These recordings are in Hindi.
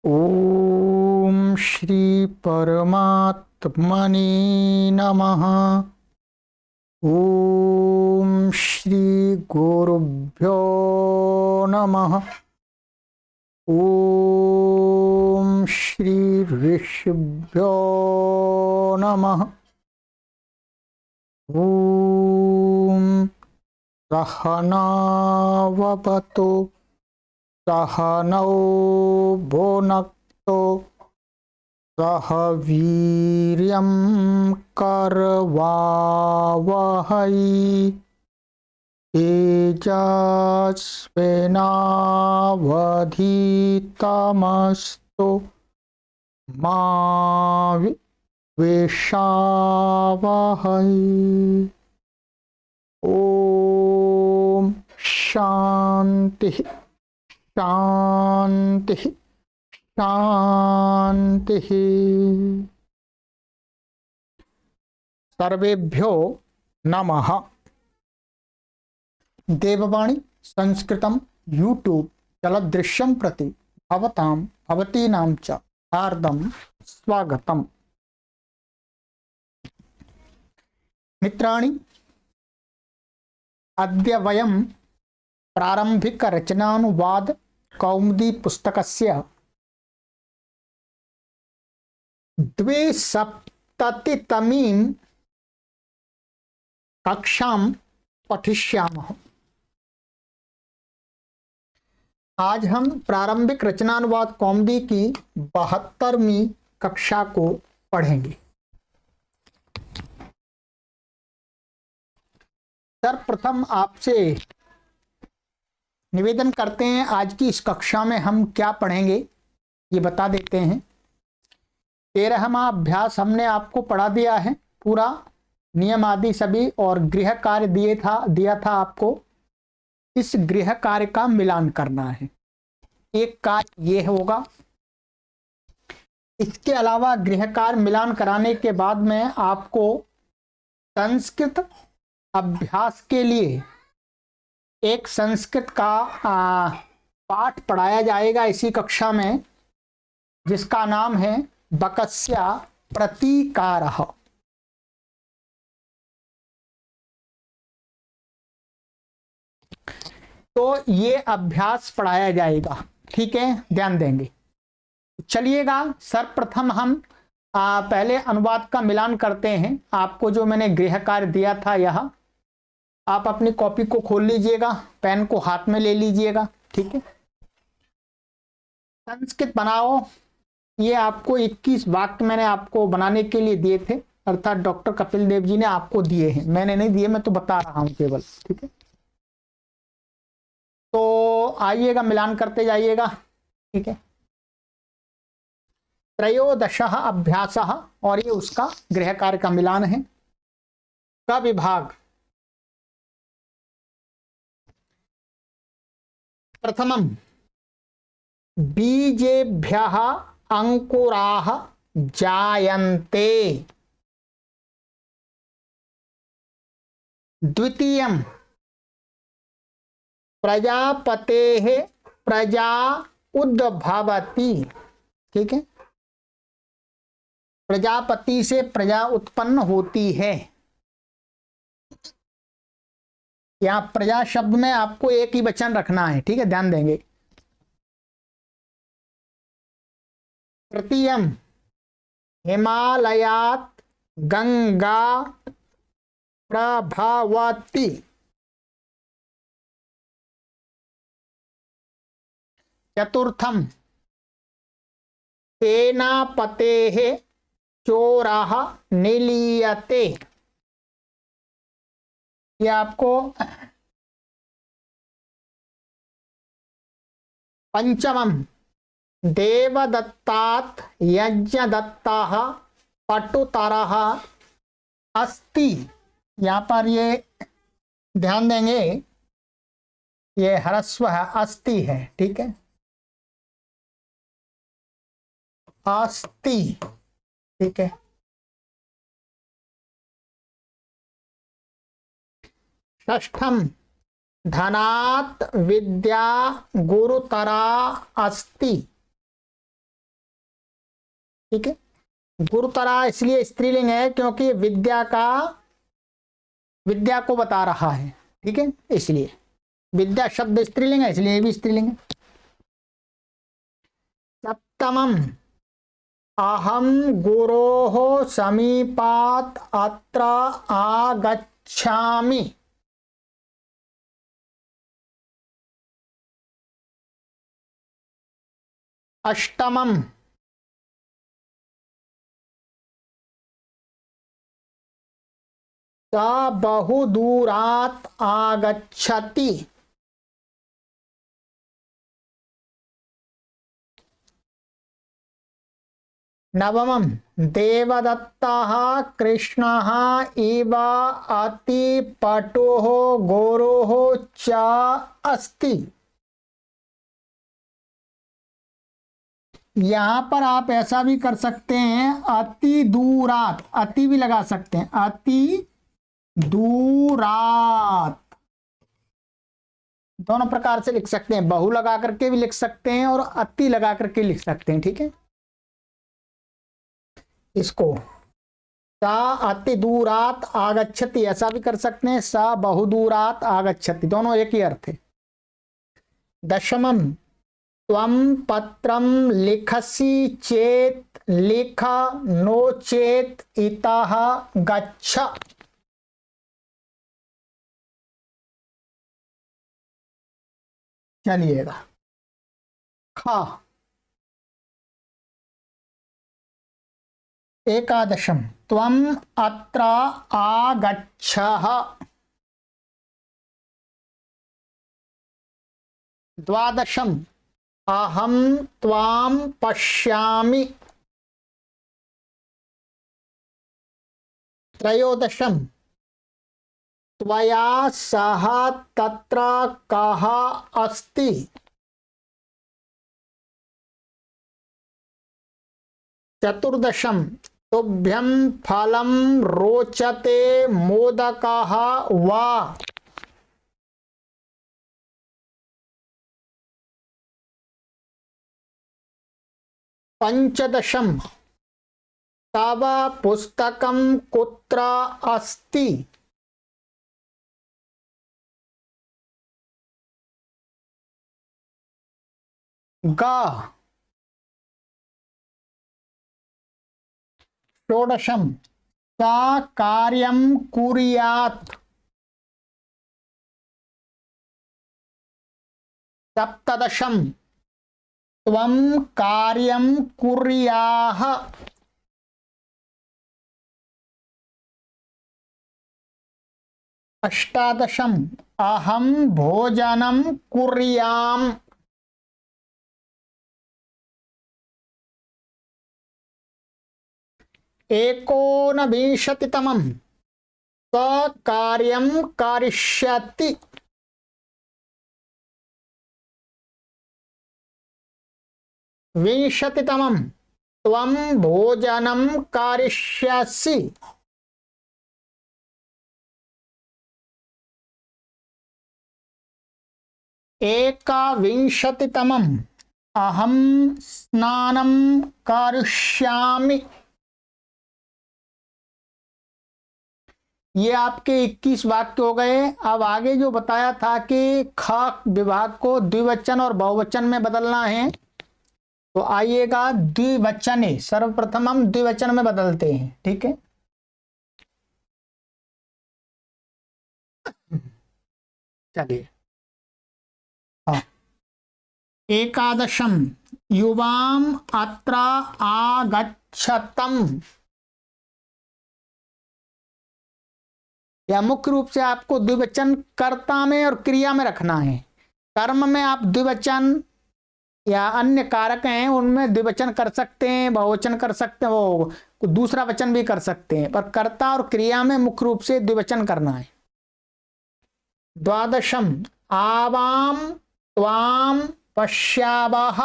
ओम श्री परमात्मने नमः। ओम श्री गुरुभ्यो नमः। ओम श्री ऋषिभ्यो नमः। ओम सहनाववतु सहनौ भुनक्तु सह वीर्यं करवावहै तेजस्विनावधीतमस्तु मा विद्विषावहै। ओम शांति शांति शांति। सर्वेभ्यो नमः। देववाणी संस्कृतम यूट्यूब चलदृश्यं प्रति भवतां भवतीनां च हार्दं स्वागतम्। मित्राणि, अद्य वयं प्रारंभिक रचनानुवाद कौमुदी पुस्तकस्य 270तमीं कक्षां पठिष्यामः। आज हम प्रारंभिक रचनानुवाद कौमुदी की 72वीं कक्षा को पढ़ेंगे। सर्वप्रथम आपसे निवेदन करते हैं, आज की इस कक्षा में हम क्या पढ़ेंगे ये बता देते हैं। 13वां अभ्यास हमने आपको पढ़ा दिया है, पूरा नियम आदि सभी, और गृह कार्य दिया था आपको। इस गृह कार्य का मिलान करना है। एक कार्य ये होगा। इसके अलावा गृह कार्य मिलान कराने के बाद में आपको संस्कृत अभ्यास के लिए एक संस्कृत का पाठ पढ़ाया जाएगा इसी कक्षा में, जिसका नाम है बकस्या प्रतीकारः। तो ये अभ्यास पढ़ाया जाएगा, ठीक है, ध्यान देंगे। चलिएगा, सर्वप्रथम हम पहले अनुवाद का मिलान करते हैं। आपको जो मैंने गृह कार्य दिया था, यह आप अपनी कॉपी को खोल लीजिएगा, पेन को हाथ में ले लीजिएगा, ठीक है। संस्कृत बनाओ। ये आपको 21 वाक्य मैंने आपको बनाने के लिए दिए थे, अर्थात डॉक्टर कपिल देव जी ने आपको दिए हैं, मैंने नहीं दिए, मैं तो बता रहा हूं केवल, ठीक है। तो आइएगा, मिलान करते जाइएगा, ठीक है। त्रयोदशः अभ्यासः, और ये उसका गृह कार्य का मिलान है। का विभाग। प्रथमं बीजेभ्यः अंकुराः जायन्ते। द्वितीयं प्रजापतेः प्रजा उद्भवति, ठीक है। प्रजापति से प्रजा उत्पन्न होती है। यहां प्रजा शब्द में आपको एक ही वचन रखना है, ठीक है, ध्यान देंगे। तृतीयम हिमालयात् गंगा प्रभवति। चतुर्थम सेनापतेः चोरः निलीयते। ये आपको पंचमम देवदत्तात् यज्ञदत्तः पटुतरः अस्ति। यहाँ पर ये ध्यान देंगे, ये ह्रस्व है, अस्ति है, ठीक है, अस्ति, ठीक है। षष्ठम धनात् विद्या गुरुतरा अस्ति। ठीक है। गुरुतरा इसलिए स्त्रीलिंग है क्योंकि विद्या को बता रहा है, ठीक है, इसलिए विद्या शब्द स्त्रीलिंग है, इसलिए भी स्त्रीलिंग है। सप्तमम अहम गुरोः समीपात् अत्र आगच्छामि। अष्टमम सा बहुदूरात् आगच्छति। नवमं देवदत्तः कृष्णः इव अतिपटुः गुरुः च अस्ति। यहां पर आप ऐसा भी कर सकते हैं, अति दूरात, अति भी लगा सकते हैं, अति दूरात, दोनों प्रकार से लिख सकते हैं, बहु लगा करके भी लिख सकते हैं और अति लगा करके लिख सकते हैं, ठीक है। इसको सा अति दूरात आगच्छति ऐसा भी कर सकते हैं, सा बहुदूरात आगच्छति, दोनों एक ही अर्थ है। दशमम त्वं पत्रं लिखसि चेत लिख, नो चेत इतः गच्छ। चलिएगा। खा एकादशम त्वं अत्र आगच्छः। द्वादशम अहं त्वां पश्यामि। त्रयोदशम त्वया सह तत्र कः अस्ति। चतुर्दशम तुभ्यं फलं रोचते मोदकः वा। पंचदशम तव पुस्तकं कुत्र अस्ति। गा। षोडशम सा कार्यं कुर्यात्। सप्तदशम त्वं कार्यं कुर्याः। अष्टादशम अहं भोजनं कुर्याम्। एकोनविंशतितमं स कार्यं करिष्यति। विंशतितमं त्वं भोजनं करिष्यसि। एकविंशतितमं अहं स्नानं करिष्यामि। ये आपके 21 वाक्य हो गए। अब आगे जो बताया था कि ख विभाग को द्विवचन और बहुवचन में बदलना है, तो आइएगा द्विवचने, सर्वप्रथम हम द्विवचन में बदलते हैं, ठीक है। चलिए। हाँ। एकादशम युवाम अत्र आगच्छतम। या मुख्य रूप से आपको द्विवचन कर्ता में और क्रिया में रखना है। कर्म में आप द्विवचन या अन्य कारक हैं उनमें द्विवचन कर सकते हैं, बहुवचन कर सकते हैं, वो दूसरा वचन भी कर सकते हैं, पर कर्ता और क्रिया में मुख्य रूप से द्विवचन करना है। द्वादशम आवाम त्वाम पश्यावः।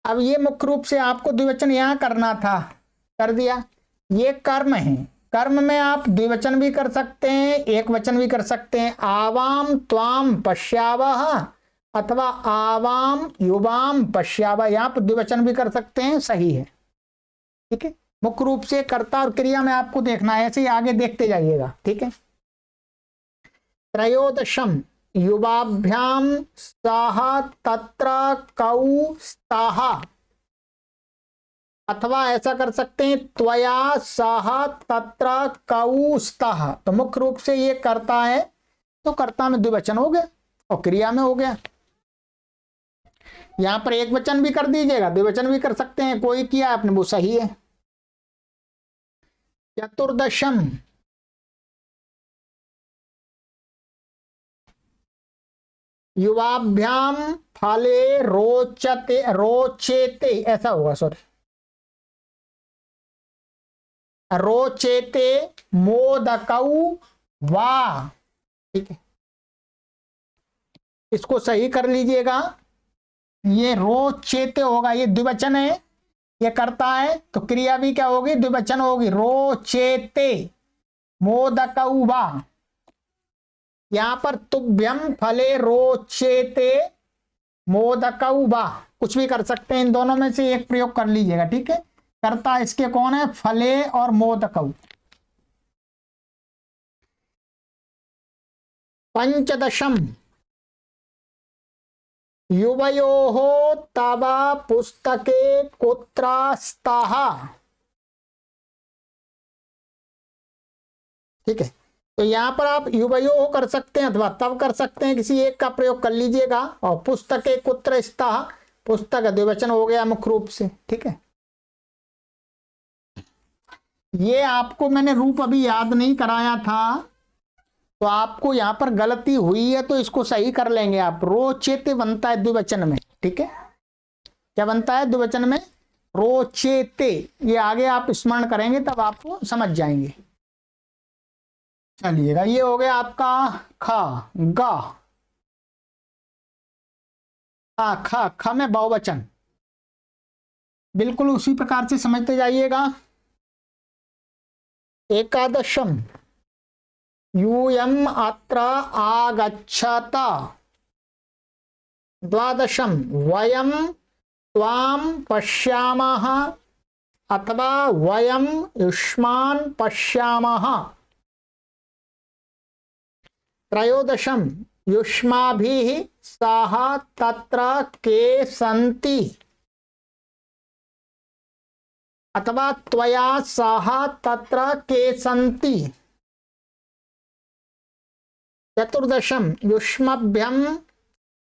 अब ये मुख्य रूप से आपको द्विवचन यहां करना था, कर दिया। ये कर्म है, कर्म में आप द्विवचन भी कर सकते हैं, एक वचन भी कर सकते हैं। आवाम त्वाम पश्यावः अथवा आवाम युवाम पश्यावा, यहाँ पर द्विवचन भी कर सकते हैं, सही है। ठीक है, मुख्य रूप से कर्ता और क्रिया में आपको देखना है, ऐसे ही आगे देखते जाइएगा। ठीक है, त्रयोदशम युवाभ्याम साह तत्र कौ स्ताः, अथवा ऐसा कर सकते हैं त्वया साह तत्र कौ स्तः। तो मुख्य रूप से ये कर्ता है, तो कर्ता में द्विवचन हो गया और क्रिया में हो गया। यहां पर एक वचन भी कर दीजिएगा, द्विवचन भी कर सकते हैं, कोई किया आपने वो सही है। चतुर्दशम युवाभ्याम फले रोचते रोचेते, ऐसा होगा, सॉरी, रोचेते मोदकौ वा। ठीक है, इसको सही कर लीजिएगा, ये रोचेते होगा, ये द्विवचन है, ये करता है, तो क्रिया भी क्या होगी, द्विवचन होगी, रोचेते मोदकौ वा। यहां पर तुभ्यम फले रोचेते मोदकौ वा, कुछ भी कर सकते हैं, इन दोनों में से एक प्रयोग कर लीजिएगा। ठीक है, कर्ता इसके कौन है, फले और मोदकौ। पंचदशम युवयोः तव पुस्तके कुत्र स्तः। ठीक है, तो यहां पर आप युवयोः कर सकते हैं अथवा तब कर सकते हैं, किसी एक का प्रयोग कर लीजिएगा। और पुस्तके कुत्र स्तः, पुस्तक द्विवचन हो गया मुख्य रूप से। ठीक है, ये आपको मैंने रूप अभी याद नहीं कराया था, तो आपको यहां पर गलती हुई है, तो इसको सही कर लेंगे आप। रोचेते बनता है द्विवचन में। ठीक है, क्या बनता है द्विवचन में, रोचेते। ये आगे आप स्मरण करेंगे तब आपको समझ जाएंगे। चलिएगा, ये हो गया आपका खा गा, खा खा में बहुवचन, बिल्कुल उसी प्रकार से समझते जाइएगा। एकादशम यूयम अत्र आगच्छत। द्वादशम वयम त्वाम पश्यामः अथवा वयम युष्मान् पश्यामः। त्रयोदशम युष्माभिः सह तत्र के सन्ति, अथवा त्वया सह तत्र के सन्ति। चतुर्दशम युष्मभ्यम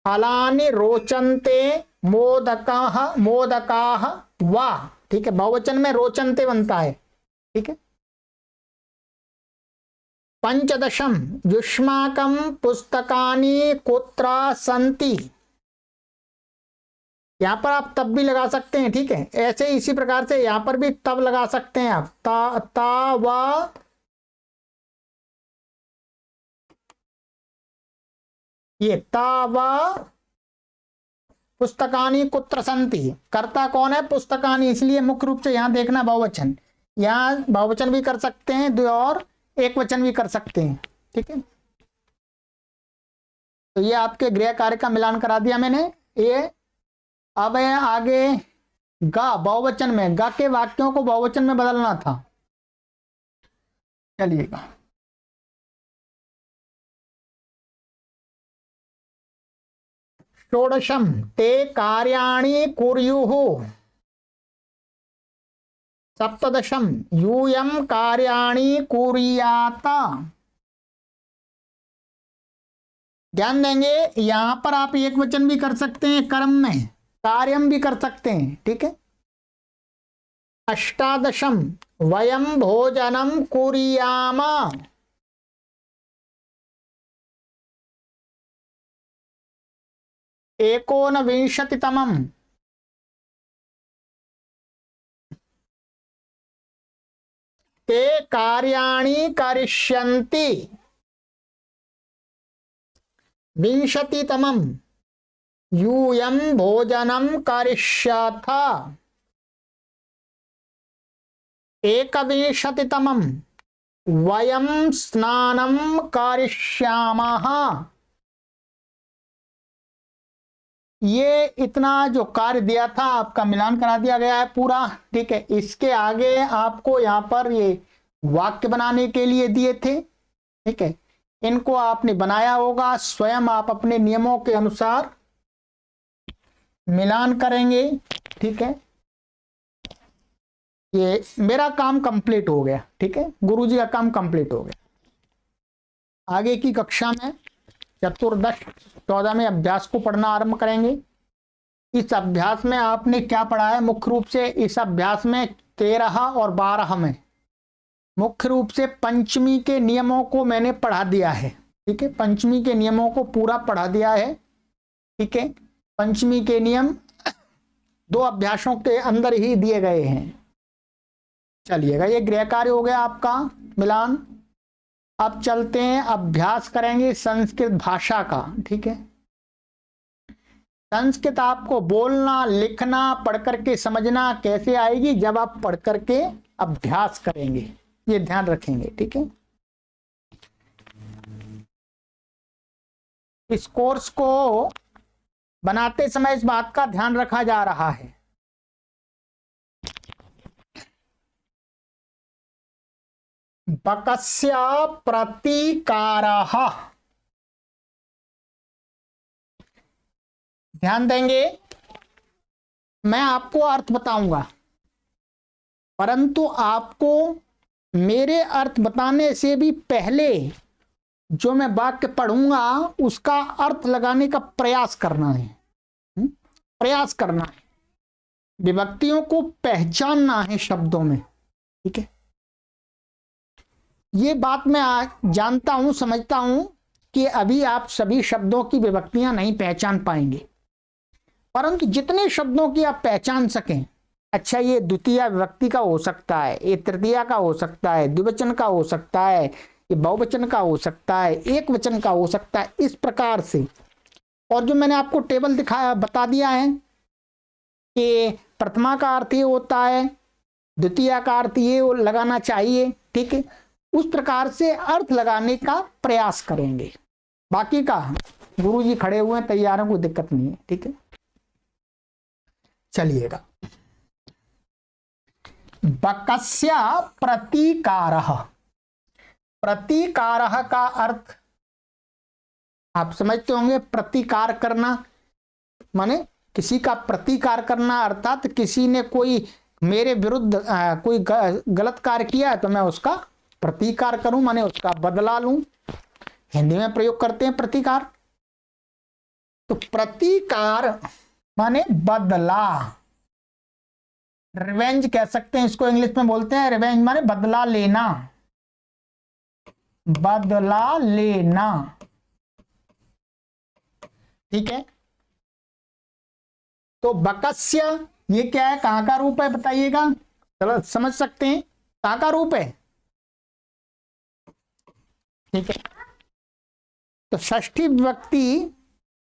फलानि रोचन्ते मोदकाः मोदकाः वा। ठीक है, बहुवचन में रोचन्ते बनता है। ठीक है, पंचदशम युष्माकं पुस्तकानि कुत्र सन्ति। यहां पर आप तब भी लगा सकते हैं। ठीक है, ऐसे इसी प्रकार से यहां पर भी तब लगा सकते हैं आप, ता वा, ये तावा पुस्तकानि कुत्र सन्ति। कर्ता कौन है, पुस्तकानि, इसलिए मुख्य रूप से यहां देखना बहुवचन। यहां बहुवचन भी कर सकते हैं और एक वचन भी कर सकते हैं। ठीक है, तो ये आपके गृह कार्य का मिलान करा दिया मैंने। ये अब है आगे गा, बहुवचन में, गा के वाक्यों को बहुवचन में बदलना था। चलिएगा, षोडशम ते कार्याणि कुर्युः। सप्तदशम यूयम कार्याणि कुर्यात। ध्यान देंगे, यहां पर आप एक वचन भी कर सकते हैं, कर्म में कार्यम भी कर सकते हैं। ठीक है, अष्टादशम वयम भोजनम कुर्याम। एकोनविंशतितमम ते कार्याणि करिष्यन्ति। विंशतितमम यूयम भोजनम करिष्यथ। एकविंशतितमम वयम स्नानं करिष्यामः। ये इतना जो कार्य दिया था आपका मिलान करा दिया गया है पूरा, ठीक है। इसके आगे आपको यहाँ पर ये वाक्य बनाने के लिए दिए थे, ठीक है। इनको आपने बनाया होगा, स्वयं आप अपने नियमों के अनुसार मिलान करेंगे, ठीक है। ये मेरा काम कंप्लीट हो गया, ठीक है, गुरुजी का काम कंप्लीट हो गया। आगे की कक्षा में चतुर्दश 14 में अभ्यास को पढ़ना आरंभ करेंगे। इस अभ्यास में आपने क्या पढ़ा है? मुख्य रूप से इस अभ्यास में 13 और 12 में मुख्य रूप से पंचमी के नियमों को मैंने पढ़ा दिया है, ठीक है। पंचमी के नियमों को पूरा पढ़ा दिया है, ठीक है। पंचमी के नियम 2 अभ्यासों के अंदर ही दिए गए हैं। चलिएगा, ये गृह कार्य हो गया आपका मिलान। अब चलते हैं, अभ्यास करेंगे संस्कृत भाषा का, ठीक है। संस्कृत आपको बोलना, लिखना, पढ़ करके समझना कैसे आएगी? जब आप पढ़ करके अभ्यास करेंगे, ये ध्यान रखेंगे, ठीक है। इस कोर्स को बनाते समय इस बात का ध्यान रखा जा रहा है बकस्य प्रतिकारः, ध्यान देंगे। मैं आपको अर्थ बताऊंगा, परंतु आपको मेरे अर्थ बताने से भी पहले जो मैं वाक्य पढ़ूंगा उसका अर्थ लगाने का प्रयास करना है, प्रयास करना है, विभक्तियों को पहचानना है शब्दों में, ठीक है। ये बात मैं जानता हूं, समझता हूं कि अभी आप सभी शब्दों की विभक्तियां नहीं पहचान पाएंगे, परंतु जितने शब्दों की आप पहचान सकें, अच्छा ये द्वितीय विभक्ति का हो सकता है, ये तृतीया का हो सकता है, द्विवचन का हो सकता है, ये बहुवचन का हो सकता है, एक वचन का हो सकता है, इस प्रकार से। और जो मैंने आपको टेबल दिखाया, बता दिया है कि प्रथमा का अर्थ ये होता है, द्वितीय का अर्थ ये लगाना चाहिए, ठीक है। उस प्रकार से अर्थ लगाने का प्रयास करेंगे। बाकी का गुरुजी खड़े हुए हैं, तैयार हैं, कोई दिक्कत नहीं है, ठीक है। चलिएगा, बकस्य प्रतिकारः, प्रतिकारः का अर्थ आप समझते होंगे। प्रतिकार करना माने किसी का प्रतिकार करना, अर्थात किसी ने कोई मेरे विरुद्ध कोई गलत कार्य किया है तो मैं उसका प्रतिकार करूं, माने उसका बदला लूं। हिंदी में प्रयोग करते हैं प्रतिकार। तो प्रतिकार माने बदला, रिवेंज कह सकते हैं इसको, इंग्लिश में बोलते हैं रिवेंज, माने बदला लेना, बदला लेना, ठीक है। तो बकस्य ये क्या है, कहां का रूप है बताइएगा? चलो समझ सकते हैं कहां का रूप है, ठीक है। तो षष्ठी विभक्ति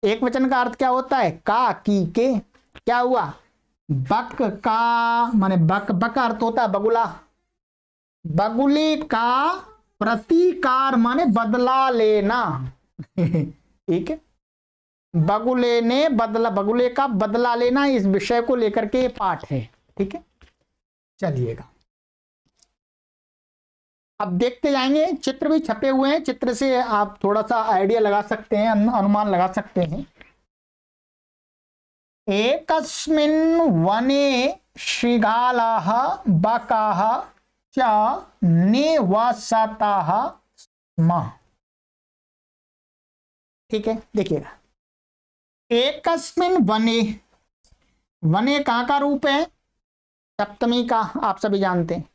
एक वचन का अर्थ क्या होता है? का, की, के। क्या हुआ? बक का माने बक, बक अर्थ होता है बगुला, बगुले का प्रतिकार माने बदला लेना ठीक है। बगुले ने बदला, बगुले का बदला लेना, इस विषय को लेकर के ये पाठ है, ठीक है। चलिएगा, अब देखते जाएंगे। चित्र भी छपे हुए हैं, चित्र से आप थोड़ा सा आइडिया लगा सकते हैं, अनुमान लगा सकते हैं। एकस्मिन् वने शृगालाः बकाः च निवसतः स्म, ठीक है। देखिएगा, एकस्मिन् वने, वने कहां का रूप है? सप्तमी का, आप सभी जानते हैं।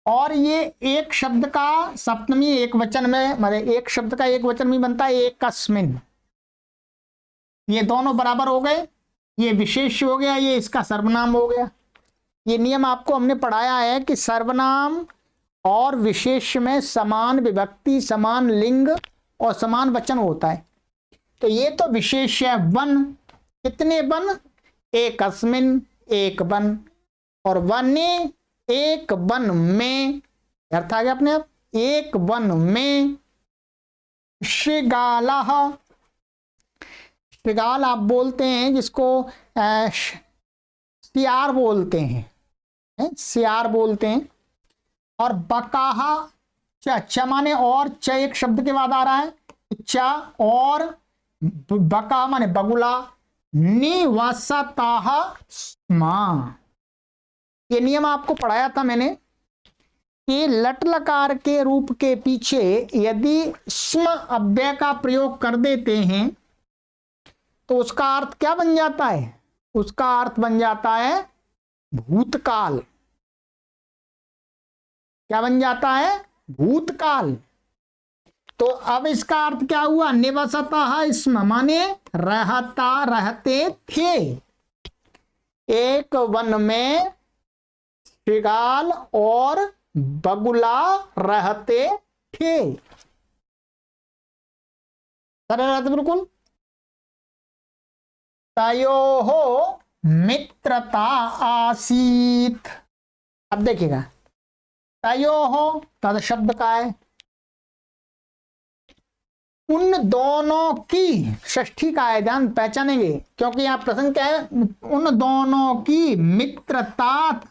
और ये एक शब्द का सप्तमी एक वचन में, मतलब एक शब्द का एक वचन में बनता है एकस्मिन्। ये दोनों बराबर हो गए, ये विशेष हो गया, ये इसका सर्वनाम हो गया। ये नियम आपको हमने पढ़ाया है कि सर्वनाम और विशेष में समान विभक्ति, समान लिंग और समान वचन होता है। तो ये तो विशेष है। वन, कितने वन? एकस्मिन्, एक वन, और वने एक वन में, अर्थ आ गया अपने आप, एक वन में। शृगालाः, श्रृगाल आप बोलते हैं जिसको सियार बोलते हैं, सियार बोलते हैं। और बकाहा च माने और, च एक शब्द के बाद आ रहा है, च और बका माने बगुला, निवासताह स्मा। ये नियम आपको पढ़ाया था मैंने कि लट लकार के रूप के पीछे यदि स्म अव्यय का प्रयोग कर देते हैं तो उसका अर्थ क्या बन जाता है? उसका अर्थ बन जाता है भूतकाल। क्या बन जाता है? भूतकाल। तो अब इसका अर्थ क्या हुआ? निवसतः स्म माने रहता, रहते थे। एक वन में श्रृगाल और बगुला रहते थे। सरल अर्थ बिल्कुल। तयोः मित्रता आसीत। अब देखिएगा, तयोः तद शब्द का है, उन दोनों की, षष्ठी का है, ध्यान पहचानेंगे क्योंकि यहां प्रसंग क्या है? उन दोनों की मित्रता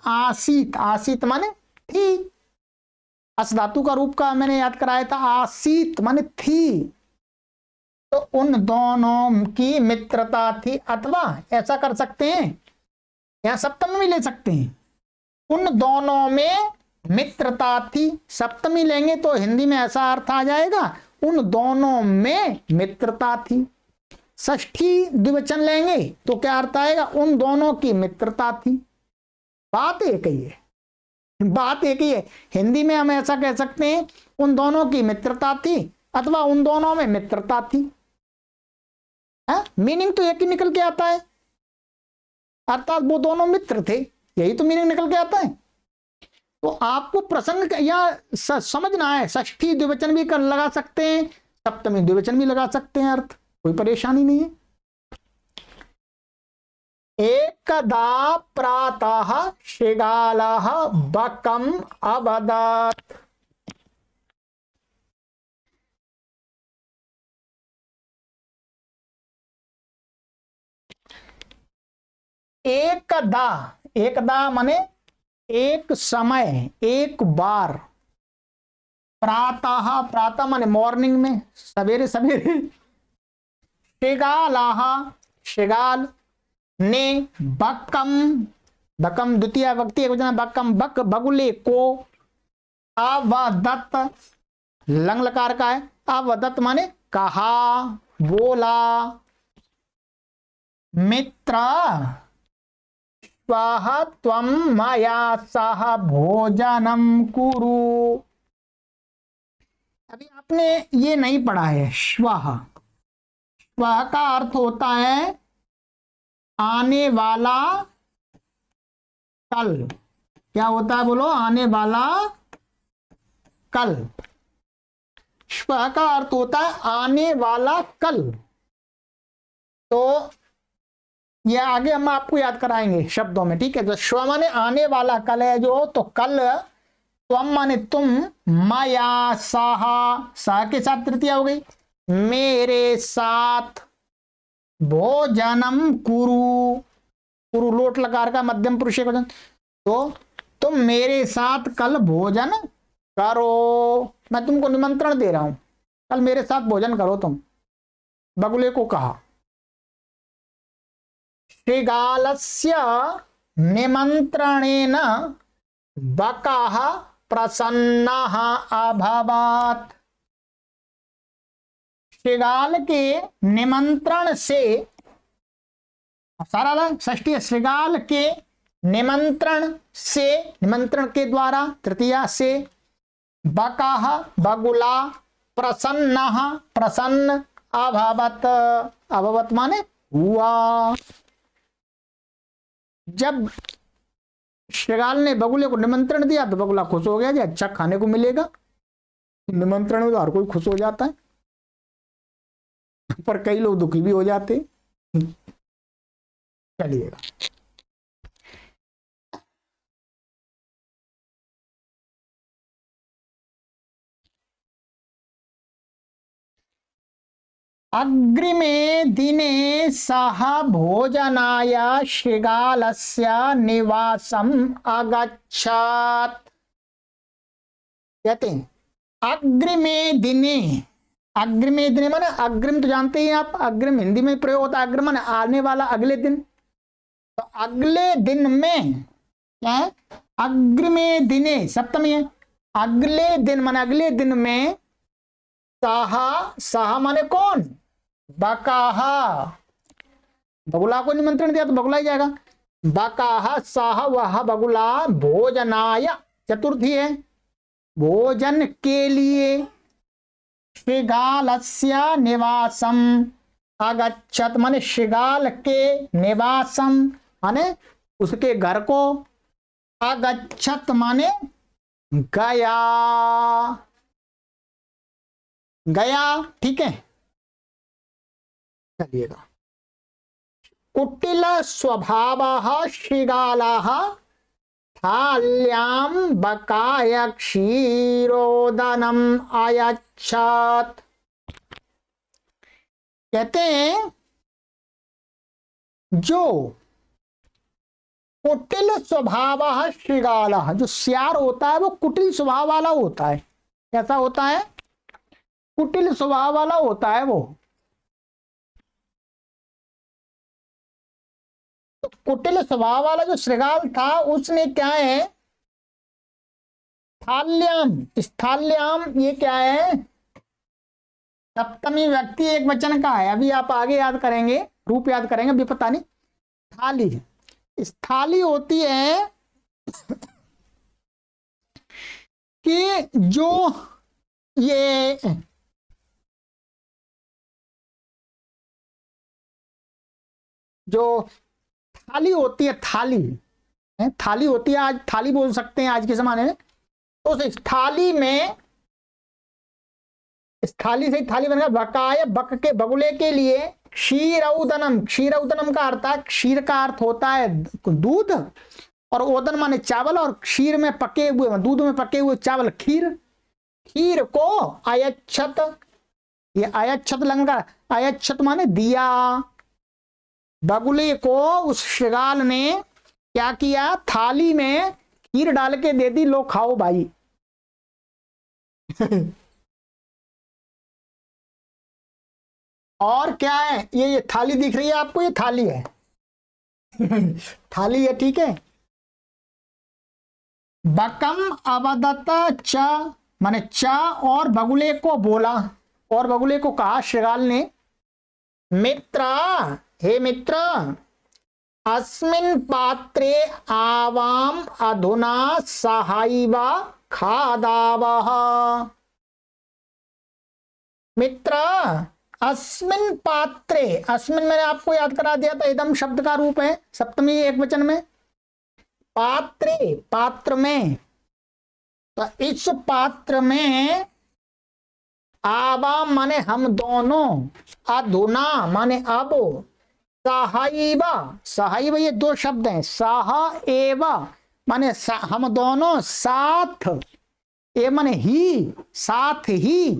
आसीत। आसीत माने थी। अस धातु का रूप का मैंने याद कराया था, आसीत माने थी। तो उन दोनों की मित्रता थी, अथवा ऐसा कर सकते हैं, यहां सप्तमी ले सकते हैं, उन दोनों में मित्रता थी। सप्तमी लेंगे तो हिंदी में ऐसा अर्थ आ जाएगा, उन दोनों में मित्रता थी। षष्ठी द्विवचन लेंगे तो क्या अर्थ आएगा? उन दोनों की मित्रता थी। बात एक ही है, बात एक ही है। हिंदी में हम ऐसा कह सकते हैं, उन दोनों की मित्रता थी, अथवा उन दोनों में मित्रता थी। मीनिंग तो एक ही निकल के आता है, अर्थात वो दोनों मित्र थे, यही तो मीनिंग निकल के आता है। तो आपको प्रसंग या समझना है, षष्ठी द्विवचन भी लगा सकते हैं, सप्तमी द्विवचन भी लगा सकते हैं, अर्थ कोई परेशानी नहीं है। एकदा प्रातः श्रृगालः बकम् अवदत्। एकदा, एकदा माने एक समय, एक बार। प्रातः, प्रातः माने मॉर्निंग में, सवेरे सवेरे। श्रृगालः, श्रृगाल ने, बकम, बकम द्वितीय व्यक्ति एकवचन, बकम बक बगुले को, अवदत्त लंग लकार का है, अवदत्त माने कहा, बोला। मित्र स्वाह त्वं मया सह भोजनम कुरु। अभी आपने ये नहीं पढ़ा है, श्वाह। श्वाह का अर्थ होता है आने वाला कल। क्या होता है बोलो? आने वाला कल। श्वाह का अर्थ होता है आने वाला कल। तो ये आगे हम आपको याद कराएंगे शब्दों में, ठीक है? तो श्व माने आने वाला कल है जो, तो कल। त्वम माने तुम, मया साहा, सा के साथ तृतीया हो गई, मेरे साथ, भोजनम कुरु, कुरु लोट लकार का मध्यम पुरुष वचन। तो तुम मेरे साथ कल भोजन करो, मैं तुमको निमंत्रण दे रहा हूं, कल मेरे साथ भोजन करो तुम। बगुले को कहा। श्रृगालस्य निमंत्रणेन बकः प्रसन्नः अभवत्। श्रृगाल के निमंत्रण से, सारा षष्ठी, श्रृगाल के निमंत्रण से, निमंत्रण के द्वारा, तृतीया से, बकः बगुला, प्रसन्नः प्रसन्न, अभवत्, अभवत् माने हुआ। जब श्रृगाल ने बगुले को निमंत्रण दिया तो बगुला खुश हो गया, अच्छा खाने को मिलेगा। निमंत्रण में तो हर कोई खुश हो जाता है, पर कई लोग दुखी भी हो जाते। चलिएगा। अग्रिमे दिने सः भोजनाय शृगालस्य निवासम अगच्छत्। कहते हैं अग्रिमे दिने, अग्रिमे दिने माने अग्रिम तो जानते ही आप, अग्रिम हिंदी में प्रयोग होता है, अग्रिम माने आने वाला, अगले दिन। तो अगले दिन में क्या है, अग्रिमे दिने सप्तमी है, अगले दिन माने अगले दिन में, साहा, साहा माने कौन, बकाहा, बगुला को निमंत्रण दिया तो बगुला ही जाएगा, बकाहा साहा वह बगुला, भोजनाय चतुर्थी है, भोजन के लिए, शृगालस्य निवासम अगच्छत माने शृगाल के निवासम माने उसके घर को, अगच्छत माने गया, गया, ठीक है। चलिएगा, कुटिल स्वभावः शृगालः थाल्यां बकाय क्षीरोदनम अयच्छत्। कहते हैं जो कुटिल स्वभावः शृगालः, जो सियार होता है वो कुटिल स्वभाव वाला होता है। कैसा होता है, कुटिल स्वभाव वाला होता है वो। तो कुटिल स्वभाव वाला जो श्रृगाल था उसने क्या है, थाल्याम, स्थाल्याम ये क्या है, सप्तमी व्यक्ति एक वचन का है, अभी आप आगे याद करेंगे, रूप याद करेंगे, अभी पता नहीं। थाली, स्थाली होती है कि जो ये जो थाली होती है, थाली है, थाली होती है, आज थाली बोल सकते हैं आज के जमाने में। तो उस थाली में, इस थाली से थाली बन गया, बकाय बक के बगुले के लिए, क्षीरौदनम, क्षीरौदनम का अर्थ है, क्षीर का अर्थ होता है दूध, और ओदन माने चावल, और क्षीर में पके हुए, दूध में पके हुए चावल, खीर, खीर को अयच्छत, ये अयच्छत लंगा, अयच्छत माने दिया, बगुले को उस शृगाल ने क्या किया, थाली में खीर डाल के दे दी, लो खाओ भाई। और क्या है, ये थाली दिख रही है आपको, ये थाली है। थाली है, ठीक है। बकम अवदत च माने च, और बगुले को बोला, और बगुले को कहा शृगाल ने, मित्र, हे मित्र, अस्मिन् पात्रे आवाम अधुना सहाइवा खादावः। मित्र, अस्मिन् पात्रे, अस्मिन् मैंने आपको याद करा दिया था, इदम शब्द का रूप है, सप्तमी एक वचन में, पात्रे पात्र में, तो इस पात्र में, आवाम माने हम दोनों, अधुना माने अब, सहाइवा, सहाइवा ये दो शब्द हैं, सहा एवा माने हम दोनों, साथ, ए माने ही, साथ ही,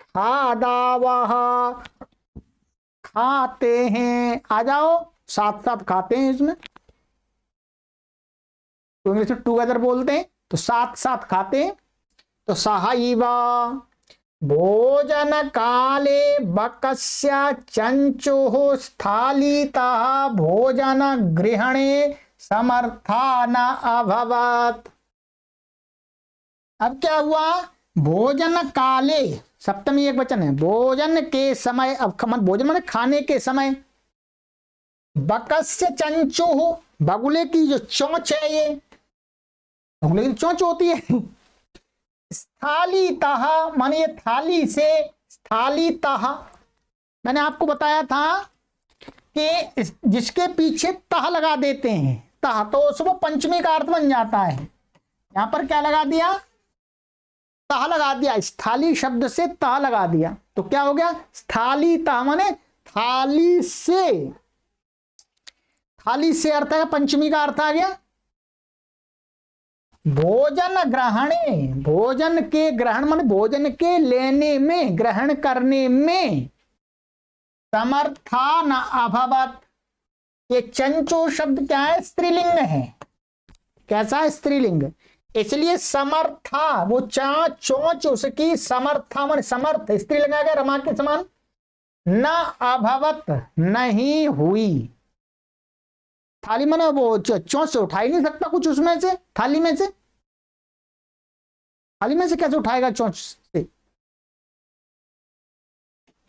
खादावह खाते हैं, आ जाओ साथ साथ खाते हैं, इसमें तो इंग्लिश में टुगेदर बोलते हैं, तो साथ साथ खाते हैं। तो सहाइवा भोजन काले बकस्य चंचुः स्थालितः भोजन गृहणे समर्था न अभवत्। अब क्या हुआ, भोजन काले, सप्तमी एक वचन है, भोजन के समय, अब भोजन माने खाने के समय, बकस्य चंचुः बगुले की जो चोंच है, ये बगुले की चोंच होती है, स्थालितः माने ये थाली से, स्थालितः मैंने आपको बताया था कि जिसके पीछे तह लगा देते हैं, तह, तो उसको पंचमी का अर्थ बन जाता है। यहां पर क्या लगा दिया, तह लगा दिया, स्थाली शब्द से तह लगा दिया, तो क्या हो गया, स्थालितः माने थाली से, थाली से अर्थ है, पंचमी का अर्थ आ गया। भोजन ग्रहणे, भोजन के ग्रहण मान भोजन के लेने में, ग्रहण करने में समर्था न अभवत। ये चंचो शब्द क्या है? स्त्रीलिंग है। कैसा है? स्त्रीलिंग। इसलिए समर्था, वो चा चोंच उसकी समर्था मान समर्थ, स्त्रीलिंग आ गया रमा के समान। न अभवत, नहीं हुई। थाली में वो चोंच से उठा ही नहीं सकता कुछ उसमें से, थाली में से। थाली में से कैसे उठाएगा चोंच से?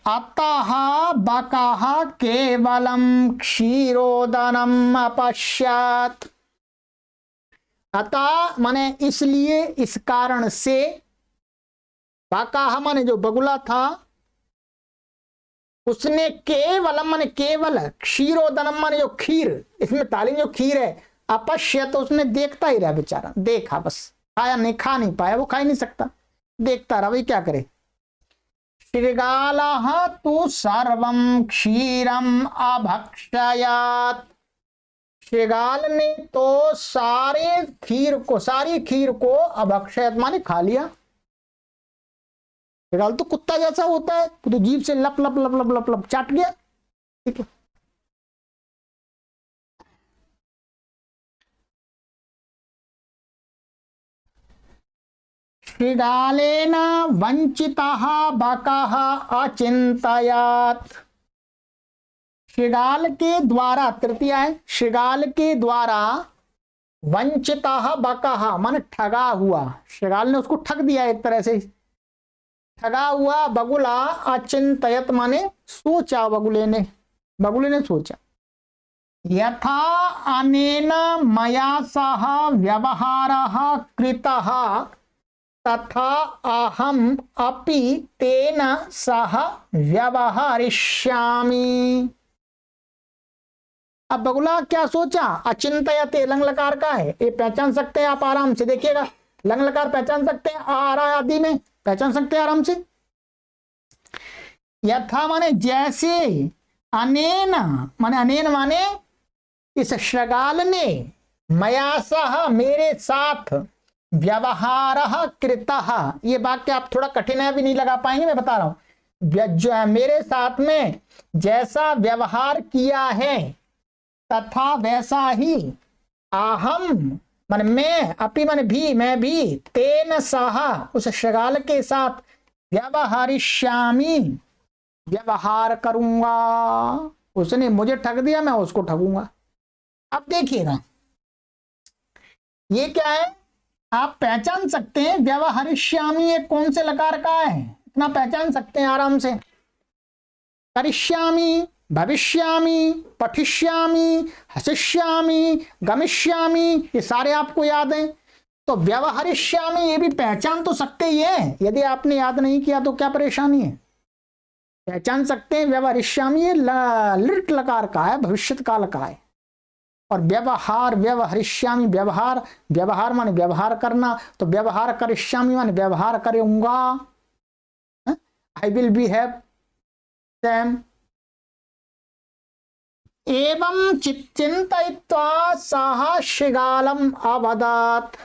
अतः बकः केवलम क्षीरोदनम अपश्यत। अतः माने इसलिए, इस कारण से, बकः माने जो बगुला था, उसने केवलम माने केवल, क्षीरोदनम माने जो खीर, इसमें थाली में जो खीर है, अपश्यत तो उसने देखता ही रहा बेचारा, देखा बस, खाया नहीं, खा नहीं पाया, वो खा ही नहीं सकता, देखता रहा, वही क्या करे। शृगालः तु सर्वं क्षीरम अभक्षयत। शृगाल ने तो सारी खीर को अभक्षयत माने खा लिया। शृगाल तो कुत्ता जैसा होता है, तो जीभ से लप लप लप लप लप लप चाट गया। ठीक है, शृगालेन वंचितः बकः अचिंतयत। शृगाल के द्वारा, तृतीया है, शृगाल के द्वारा वंचितः बकः मन ठगा हुआ, शृगाल ने उसको ठग दिया एक तरह से, ठगा हुआ बगुला अचिंतयत माने सोचा, बगुले ने सोचा। यथा अनेन मया सह व्यवहारः कृतः तथा अहम अपि तेन सह व्यवहरिष्यामि। अब बगुला क्या सोचा? अचिंतयत, लंग लकार का है, ये पहचान सकते हैं आप आराम से, देखिएगा लंग लकार पहचान सकते हैं, आ रहा है आदि में पहचान सकते हैं आराम से। यथा माने जैसे, अनेन माने, अनेन माने इस शृगाल ने, मया सह मेरे साथ, व्यवहार कृतः, ये वाक्य आप थोड़ा कठिन है, भी नहीं लगा पाएंगे, मैं बता रहा हूं। मेरे साथ में जैसा व्यवहार किया है, तथा वैसा ही, अहम मन मैं, अपि मन भी, मैं भी, तेन सह उस शृगाल के साथ, व्यवहरिष्यामि व्यवहार करूंगा। उसने मुझे ठग दिया, मैं उसको ठगूंगा। अब देखिएगा ये क्या है, आप पहचान सकते हैं व्यवहरिष्यामि ये कौन से लकार का है, इतना पहचान सकते हैं आराम से। करिष्यामि, भविष्यामि, पठिष्यामि, हसिष्यामि, गमिष्यामि, ये सारे आपको याद हैं। तो व्यवहरिष्यामि ये भी पहचान तो सकते ही है, यदि आपने याद नहीं किया तो क्या परेशानी है, पहचान सकते हैं। व्यवहरिष्यामि ये लिट लकार का है, भविष्यत काल का है। और व्यवहार, व्यवहरिष्यामि व्यवहार, व्यवहार माने व्यवहार करना, तो व्यवहार करिष्यामि माने व्यवहार करूंगा, I will be have same. एवं चिंतयित्वा सह शृगालम अवदत्।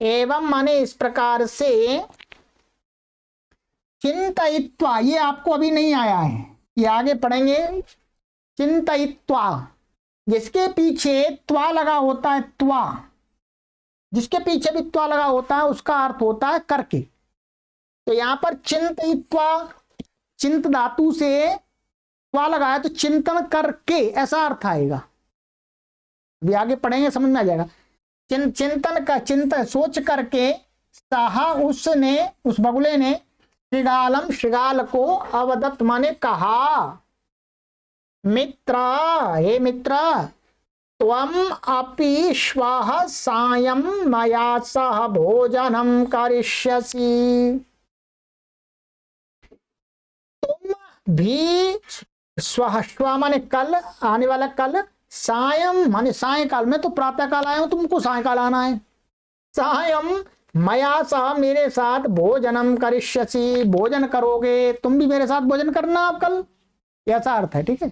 एवं माने इस प्रकार से, चिंतयित्वा ये आपको अभी नहीं आया है, ये आगे पढ़ेंगे। चिंतयित्वा, जिसके पीछे त्वा लगा होता है, त्वा जिसके पीछे भी त्वा लगा होता है उसका अर्थ होता है करके। तो यहां पर चिंतयित्वा, चिंत धातु से त्वा लगाया तो चिंतन करके ऐसा अर्थ आएगा, अभी आगे पढ़ेंगे समझ में आ जाएगा। चिंतन का, चिंतन सोच करके, सहा उसने, उस बगुले ने, शृगालम श्रृगाल को, अवदत्त माने कहा, मित्र हे मित्र, त्वम अपि श्वः सायं मया सह भोजनम करिष्यसि। तुम भी, स्वः श्व माने कल, आने वाला कल, सायं माने सायकाल, में तो प्रातः काल आया हूं, तुमको सायकाल आना है। सायं मया सह मेरे साथ, भोजनम करिष्यसि भोजन करोगे, तुम भी मेरे साथ भोजन करना आप कल, ऐसा अर्थ है। ठीक है,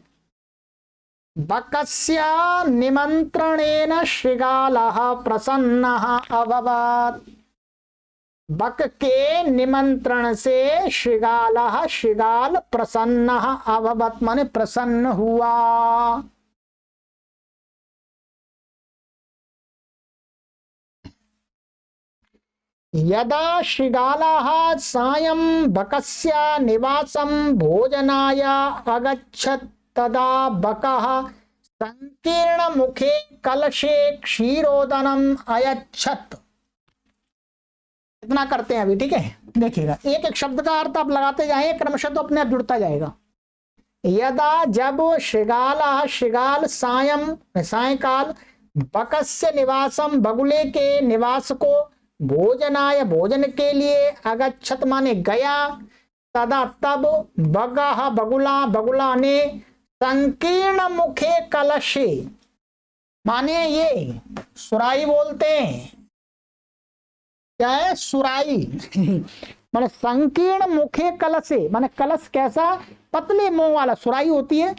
बकस्य निमंत्रणेन शृगालः प्रसन्नः अभवत्। बक के निमंत्रण से शृगाल प्रसन्नः अभवत् माने प्रसन्न हुआ। यदा शृगालः सायं बकस्य निवासं भोजनाय अगच्छत् तदा बकः संकीर्ण मुखे कलशे क्षीरोदनम अयच्छत्। इतना करते हैं अभी, ठीक है। देखिएगा एक एक शब्द का अर्थ आप लगाते जाएं, क्रमशः तो अपने आप जुड़ता जाएगा। यदा जब शृगाल सायं सायकाल बकस्य निवासम बगुले के निवास को भोजनाय भोजन के लिए अगच्छत माने गया, तदा तब बगह बगुला ने संकीर्ण मुखे कलशे माने ये सुराई बोलते हैं, क्या है सुराई माने संकीर्ण मुखे कलशे माने कलश कैसा पतले मुंह वाला सुराई होती है,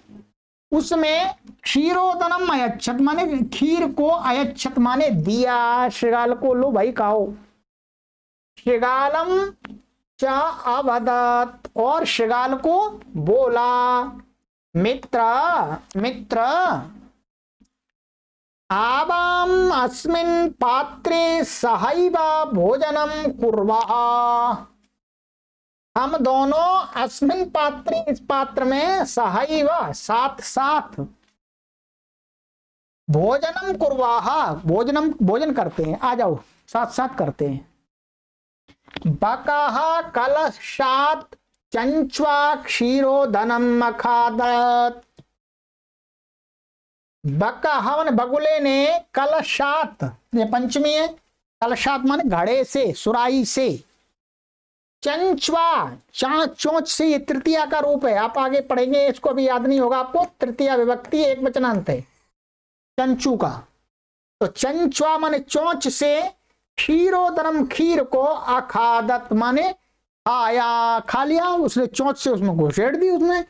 उसमें क्षीरोदनम अयच्छत माने खीर को अयच्छत माने दिया शृगाल को, लो भाई खाओ। शृगालम च अवदत् और शृगाल को बोला, मित्र आवाम अस्मिन् पात्रे सहैव भोजनम कुर्वः। हम दोनों अस्मिन् पात्रे इस पात्र में सहैव साथ साथ भोजनम कुर्वाह भोजन करते हैं, आ जाओ साथ साथ करते हैं। बकः कलशात् चंच्वा क्षीरोदनम अखादत्। बकः माने बगुले ने कलशात ये पंचमी है, कलशात माने घड़े से सुराई से, चंचवा चोंच से ये तृतीया का रूप है, आप आगे पढ़ेंगे इसको भी याद नहीं होगा आपको, तृतीया विभक्ति एक वचनांत है चंचू का। तो चंचवा माने चोंच से, क्षीरोदनम खीर को, अखादत माने खाया खा लिया उसने, चोंच से उसमें घुसेड़ दी उसमें।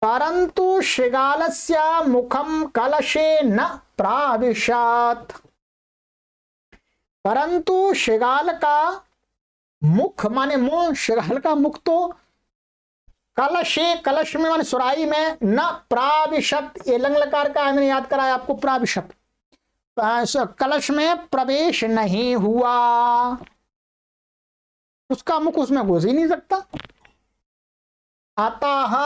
परंतु शृगालस्य मुखम कलशे न प्राविशत। परंतु शृगाल का मुख माने मुंह, शृगाल का मुख तो कलशे कलश में माने सुराई में, न प्राविशत ये लंग लकार का मैंने याद कराया आपको, प्राविशत कलश में प्रवेश नहीं हुआ, उसका मुख उसमें घुस ही नहीं सकता। अतः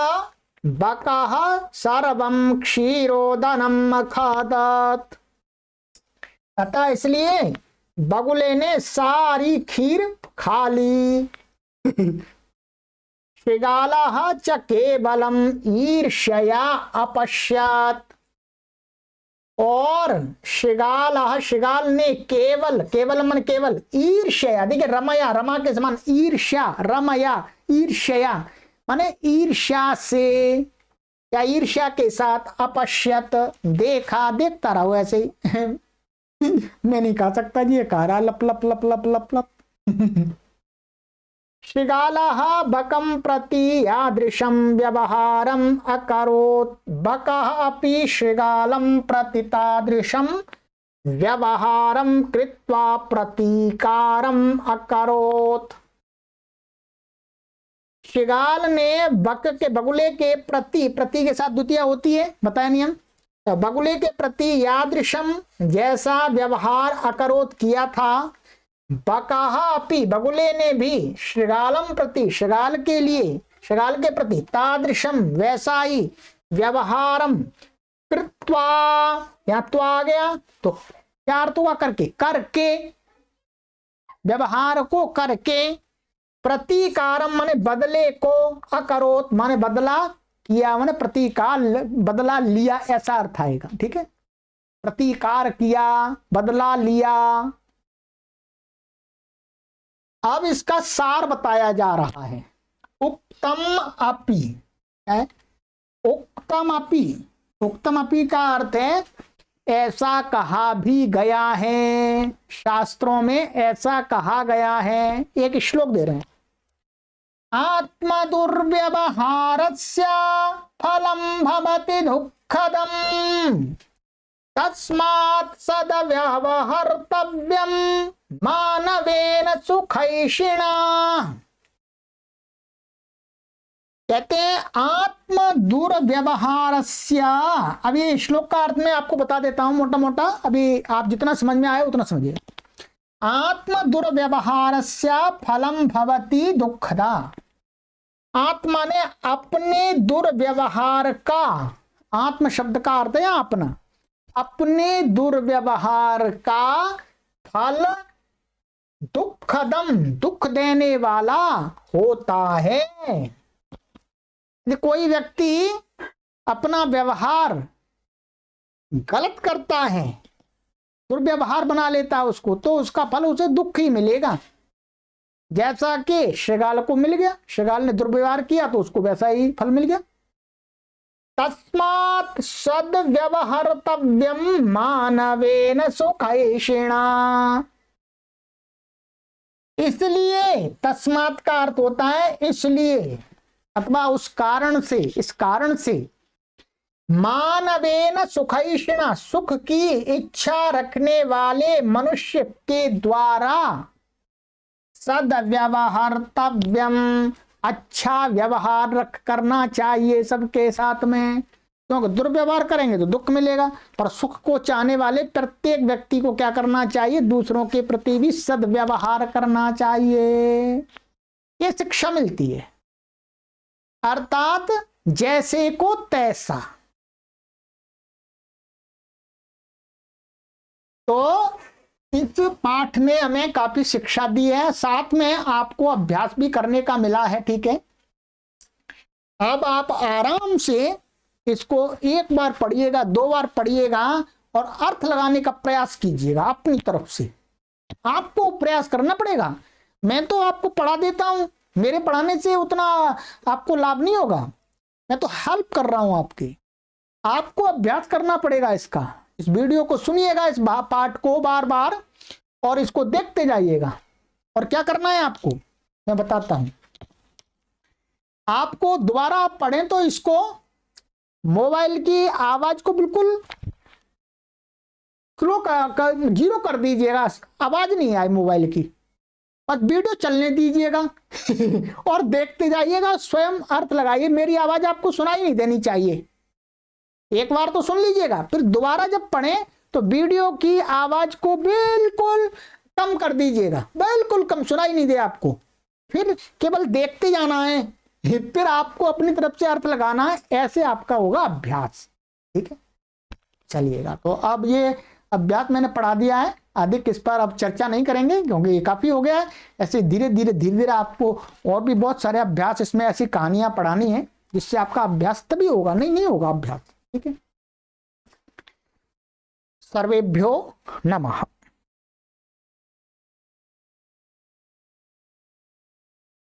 बकः सर्वं क्षीरोदनम अखादत्। अतः इसलिए बगुले ने सारी खीर खा ली। शृगालः च केवलम ईर्ष्या अपश्यत्। और शृगाल ने केवल मन केवल ईर्ष्या, देखिए रमया रमा के समान ईर्ष्या, रमया ईर्ष्या माने ईर्ष्या से या ईर्ष्या के साथ, अपश्यत देखता रहो ऐसे ही मैं नहीं खा सकता जी, ये खा रहा लप लप लप लप लप लप। शृगालः बकं प्रति यादृशं व्यवहारम् अकरोत्, बकः अपि शृगालं प्रति तादृशं व्यवहारं कृत्वा प्रतीकारम् अकरोत्। शृगाल ने बगुले के प्रति के साथ द्वितीय होती है बताया नियम, तो बगुले के प्रति यादृशम जैसा व्यवहार अकरोत किया था, बकः अपि बगुले ने भी शृगालम प्रति शृगाल के प्रति तादृशम वैसा ही व्यवहारम कृत्वा, यहां तो आ गया तो क्या अर्थ हुआ करके व्यवहार को करके, प्रतीकारम माने बदले को, अकरोत माने बदला किया माने प्रतीकार बदला लिया ऐसा अर्थ आएगा, ठीक है। प्रतीकार किया बदला लिया। अब इसका सार बताया जा रहा है। उक्तम अपि है, उक्तम अपि का अर्थ है ऐसा कहा भी गया है, शास्त्रों में ऐसा कहा गया है। एक श्लोक दे रहे हैं, आत्म दुर्व्यवहारस्य फलं भवति दुःखदम् तस्मात् सद्व्यवहर्तव्यं मानवेन सुखैषिणा। कहते हैं आत्म दुर्व्यवहारस्य। अभी श्लोक का अर्थ में आपको बता देता हूं मोटा मोटा, अभी आप जितना समझ में आए उतना समझिए। आत्म दुर्व्यवहारस्य फलं भवति दुःखदा। आत्मा ने अपने दुर्व्यवहार का, आत्म शब्द का अर्थ है अपना, अपने दुर्व्यवहार का फल दुःखदम, दुख देने वाला होता है। कोई व्यक्ति अपना व्यवहार गलत करता है, दुर्व्यवहार बना लेता है उसको, तो उसका फल उसे दुख ही मिलेगा। जैसा कि शृगाल को मिल गया, शृगाल ने दुर्व्यवहार किया तो उसको वैसा ही फल मिल गया। तस्मात् सद्व्यवहर्तव्यं मानवेन सुखैषिणा। इसलिए, तस्मात् का अर्थ होता है इसलिए, अथवा उस कारण से, इस कारण से, मानवेन सुखैषिणा, सुख की इच्छा रखने वाले मनुष्य के द्वारा सद्व्यवहर्तव्यम, अच्छा व्यवहार करना चाहिए सबके साथ में, क्योंकि दुर्व्यवहार करेंगे तो दुख मिलेगा। पर सुख को चाहने वाले प्रत्येक व्यक्ति को क्या करना चाहिए, दूसरों के प्रति भी सद्व्यवहार करना चाहिए। ये शिक्षा मिलती है, अर्थात जैसे को तैसा। तो इस पाठ में हमें काफी शिक्षा दी है, साथ में आपको अभ्यास भी करने का मिला है, ठीक है। अब आप आराम से इसको एक बार पढ़िएगा, 2 बार पढ़िएगा और अर्थ लगाने का प्रयास कीजिएगा अपनी तरफ से। आपको प्रयास करना पड़ेगा, मैं तो आपको पढ़ा देता हूं, मेरे पढ़ाने से उतना आपको लाभ नहीं होगा, मैं तो हेल्प कर रहा हूं आपकी। आपको अभ्यास करना पड़ेगा इसका। इस वीडियो को सुनिएगा, इस पाठ को बार बार, और इसको देखते जाइएगा। और क्या करना है आपको मैं बताता हूं। आपको दोबारा आप पढ़ें तो इसको, मोबाइल की आवाज को बिल्कुल स्लो जीरो कर दीजिएगा, आवाज नहीं आए मोबाइल की, बस वीडियो चलने दीजिएगा और देखते जाइएगा, स्वयं अर्थ लगाइए। मेरी आवाज आपको सुनाई नहीं देनी चाहिए, एक बार तो सुन लीजिएगा, फिर दोबारा जब पढ़ें तो वीडियो की आवाज को बिल्कुल कम कर दीजिएगा, बिल्कुल कम, सुनाई नहीं दे आपको, फिर केवल देखते जाना है, फिर आपको अपनी तरफ से अर्थ लगाना है। ऐसे आपका होगा अभ्यास, ठीक है। चलिएगा, तो अब ये अभ्यास मैंने पढ़ा दिया है, अधिक इस पर अब चर्चा नहीं करेंगे क्योंकि ये काफी हो गया है। ऐसे धीरे धीरे आपको और भी बहुत सारे अभ्यास, इसमें ऐसी कहानियां पढ़ानी है जिससे आपका अभ्यास तभी होगा, नहीं होगा अभ्यास, ठीक है। सर्वेभ्यो नमः।